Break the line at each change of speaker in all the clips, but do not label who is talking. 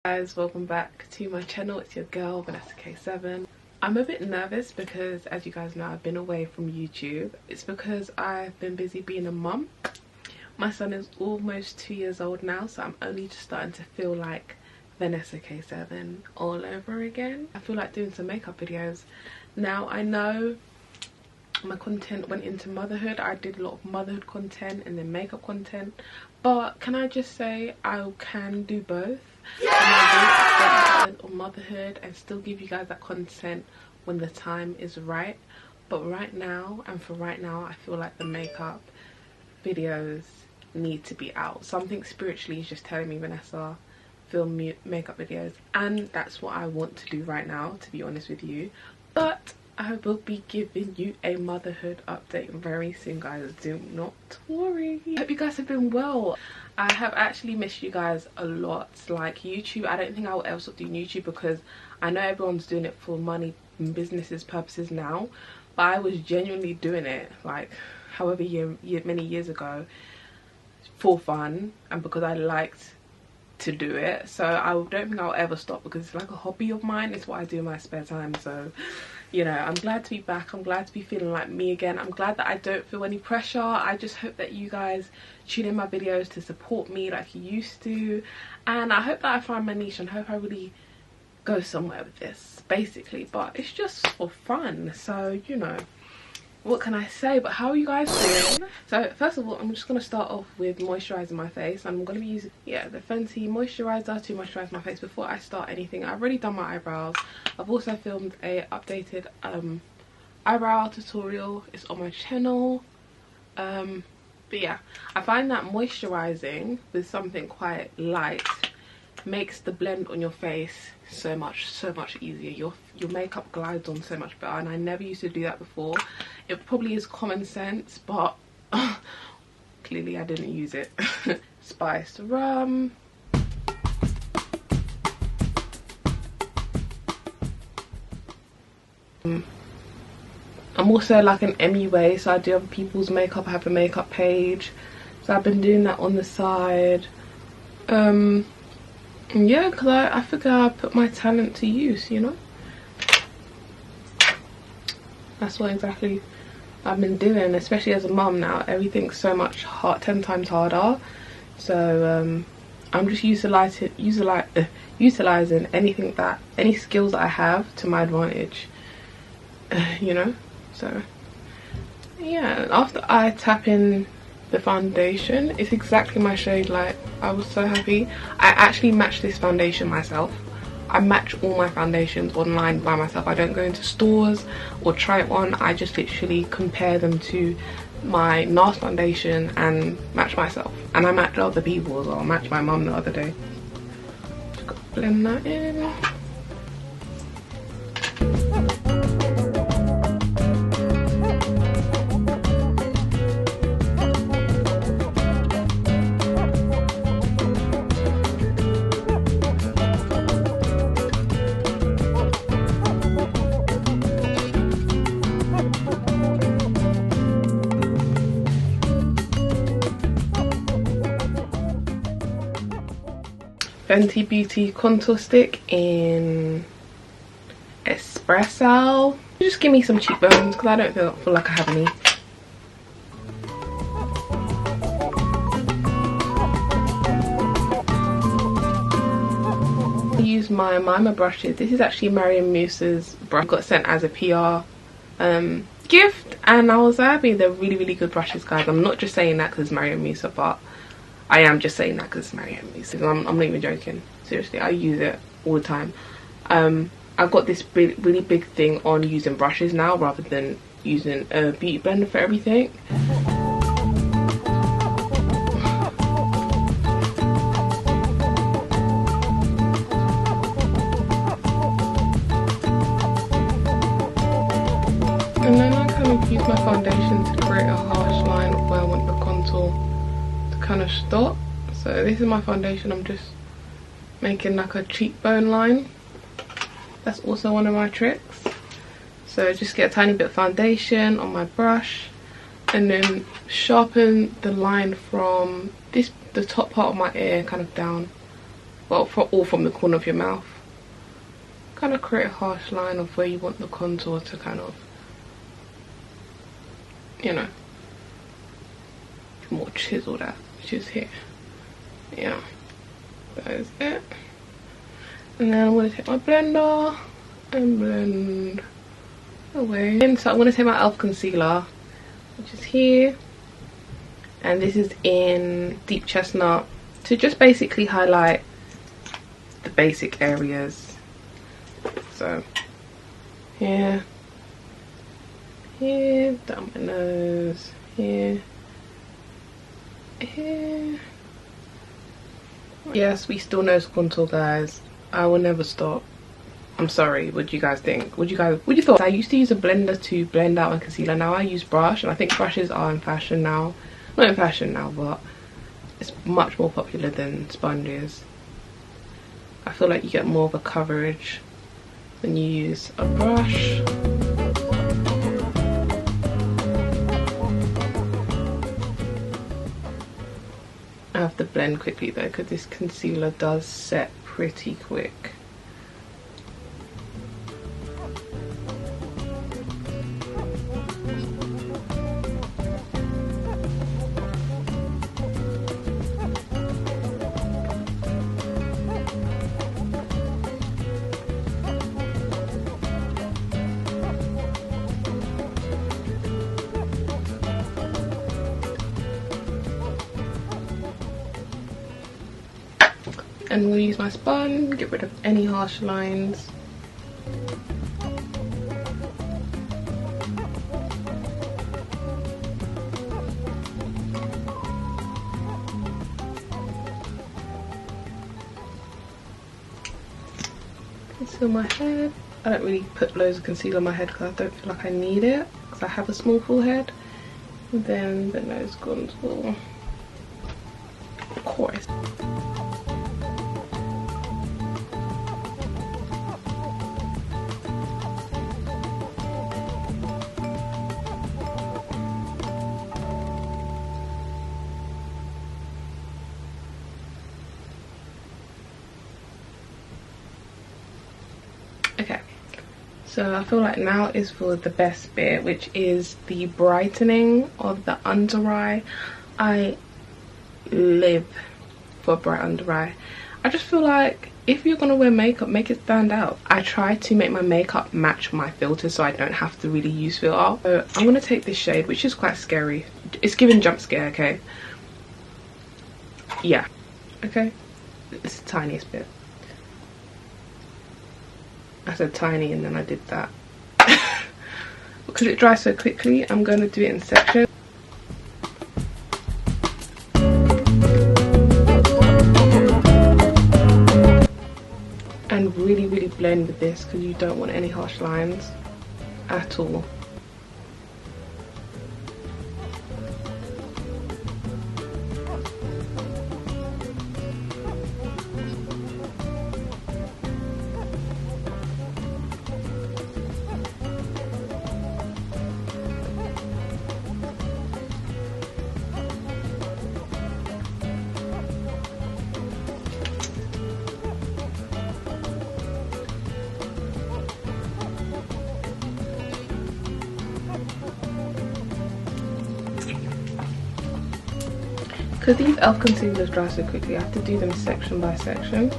Guys, welcome back to my channel. It's your girl Vanessa K7. I'm a bit nervous because, as you guys know, I've been away from YouTube. It's because I've been busy being a mum. My son is almost 2 years old now, so I'm only just starting to feel like Vanessa K7 all over again. I feel like doing some makeup videos. Now, I know my content went into motherhood. I did a lot of motherhood content and then makeup content, but can I just say I can do both? Yeah! On motherhood and still give you guys that content when the time is right. But right now, and for right now, I feel like the makeup videos need to be out. Something spiritually is just telling me, Vanessa, film makeup videos, and that's what I want to do right now, to be honest with you. But I will be giving you a motherhood update very soon, guys. Do not worry. I hope you guys have been well. I have actually missed you guys a lot. Like YouTube, I don't think I will ever stop doing YouTube because I know everyone's doing it for money and businesses purposes now, but I was genuinely doing it like however many years ago for fun and because I liked to do it. So I don't think I'll ever stop because it's like a hobby of mine. It's what I do in my spare time. So, you know, I'm glad to be back. I'm glad to be feeling like me again. I'm glad that I don't feel any pressure. I just hope that you guys tune in my videos to support me like you used to, and I hope that I find my niche and hope I really go somewhere with this, basically. But it's just for fun, so you know, what can I say? But how are you guys doing? So first of all, I'm just going to start off with moisturising my face. I'm going to be using, yeah, the Fenty moisturizer to moisturise my face before I start anything. I've already done my eyebrows. I've also filmed a updated eyebrow tutorial. It's on my channel. But yeah, I find that moisturising with something quite light makes the blend on your face so much easier. Your makeup glides on so much better, and I never used to do that before. It probably is common sense, but clearly I didn't use it. Spiced rum. I'm also like an MUA, so I do other people's makeup. I have a makeup page, so I've been doing that on the side. Yeah, because I figure I put my talent to use, you know. That's what exactly I've been doing, especially as a mum now. Everything's so much 10 times harder, so I'm just utilizing any skills that I have to my advantage, you know. So yeah, after I tap in the foundation, it's exactly my shade. Like, I was so happy. I actually matched this foundation myself. I match all my foundations online by myself. I don't go into stores or try it on. I just literally compare them to my NARS foundation and match myself. And I match other people as well. I matched my mum the other day. Just gotta blend that in. Fenty Beauty contour stick in Espresso. Just give me some cheekbones because I don't feel like I have any. I use my Mima brushes. This is actually Marion Moose's brush. I got sent as a PR gift, and I was happy. They're really good brushes, guys. I'm not just saying that because Marion Moose, but I am just saying that because it's Marion Moose. I'm not even joking. Seriously, I use it all the time. I've got this really big thing on using brushes now rather than using a beauty blender for everything. And then I kind of use my foundation to create a harsh line of where I want the contour to kind of stop. So this is my foundation. I'm just making like a cheekbone line. That's also one of my tricks. So just get a tiny bit of foundation on my brush and then sharpen the line from the top part of my ear kind of down well, all from the corner of your mouth. Kind of create a harsh line of where you want the contour to kind of, you know, more chiseled out, which is here. Yeah, that is it. And then I'm going to take my blender and blend away. And so I'm going to take my E.L.F concealer, which is here, and this is in deep chestnut, to just basically highlight the basic areas. So here, down my nose, here. Yes, we still nose contour, guys. I will never stop. I'm sorry, what do you guys think? What do you thought? I used to use a blender to blend out my concealer. Now I use brush, and I think brushes are in fashion now. Not in fashion now, but it's much more popular than sponges. I feel like you get more of a coverage when you use a brush. I have to blend quickly though, because this concealer does set pretty quick. And we'll use my sponge, get rid of any harsh lines. Conceal my head. I don't really put loads of concealer on my head because I don't feel like I need it, because I have a small forehead. And then the nose contour, of course. Okay, so I feel like now is for the best bit, which is the brightening of the under eye. I live for a bright under eye. I just feel like if you're gonna wear makeup, make it stand out. I try to make my makeup match my filter so I don't have to really use filter. So I'm gonna take this shade, which is quite scary. It's giving jump scare, okay? Yeah, okay? It's the tiniest bit. I said tiny and then I did that. Because it dries so quickly, I'm going to do it in sections. And really, really blend with this because you don't want any harsh lines at all. Because these E.L.F concealers dry so quickly, I have to do them section by section.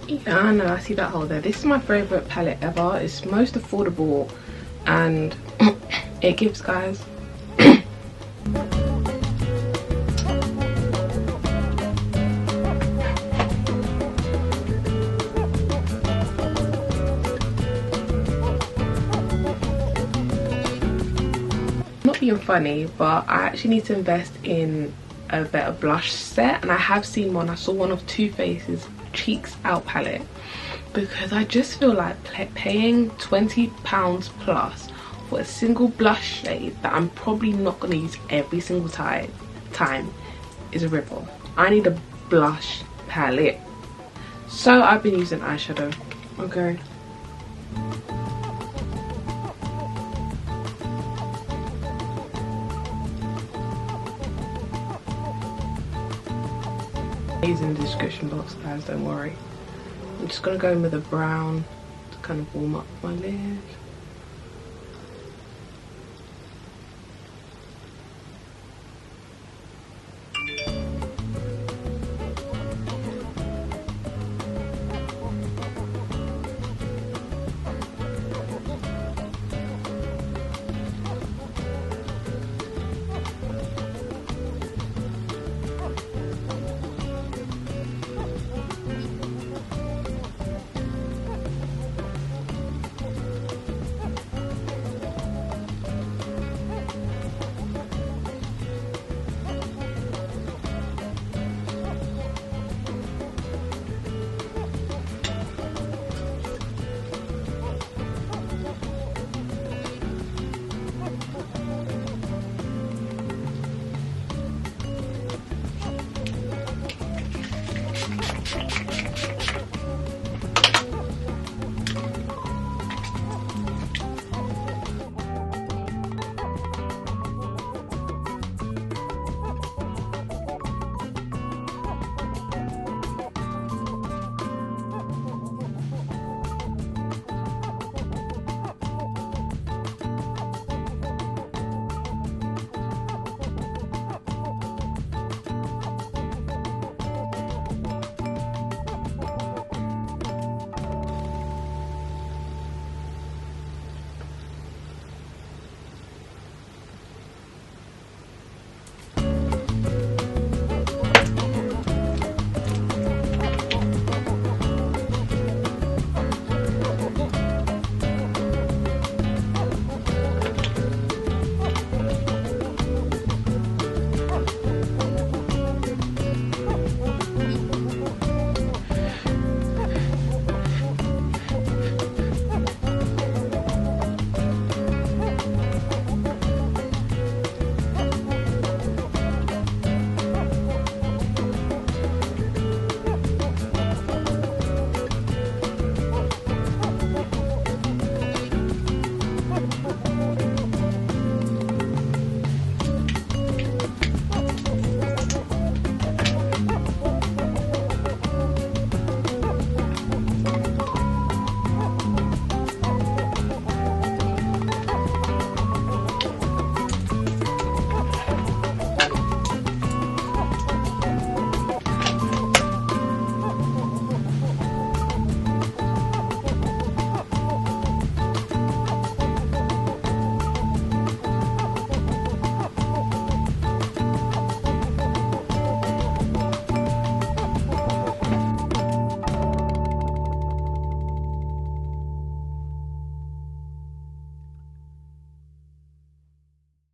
Yeah, I know, I see that hole there. This is my favourite palette ever. It's most affordable and it gives, guys. Not being funny, but I actually need to invest in a better blush set, and I have seen one. I saw one of Too Faced's Cheeks Out palette, because I just feel like paying £20 plus for a single blush shade that I'm probably not going to use every single time is a rip-off. I need a blush palette, so I've been using eyeshadow. Okay, is in the description box, guys, don't worry. I'm just gonna go in with a brown to kind of warm up my lids.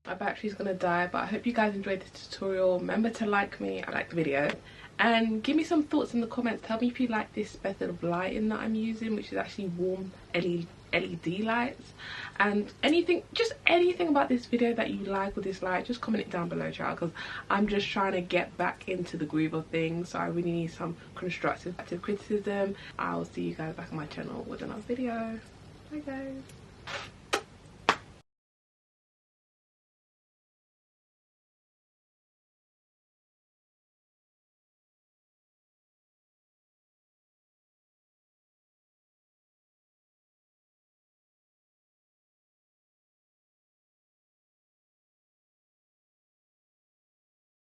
My battery's gonna die, but I hope you guys enjoyed this tutorial. Remember to like me, I like the video, and give me some thoughts in the comments. Tell me if you like this method of lighting that I'm using, which is actually warm LED lights, and anything, just anything about this video that you like or dislike, just comment it down below, child, because I'm just trying to get back into the groove of things, so I really need some constructive criticism. I'll see you guys back on my channel with another video. Bye guys.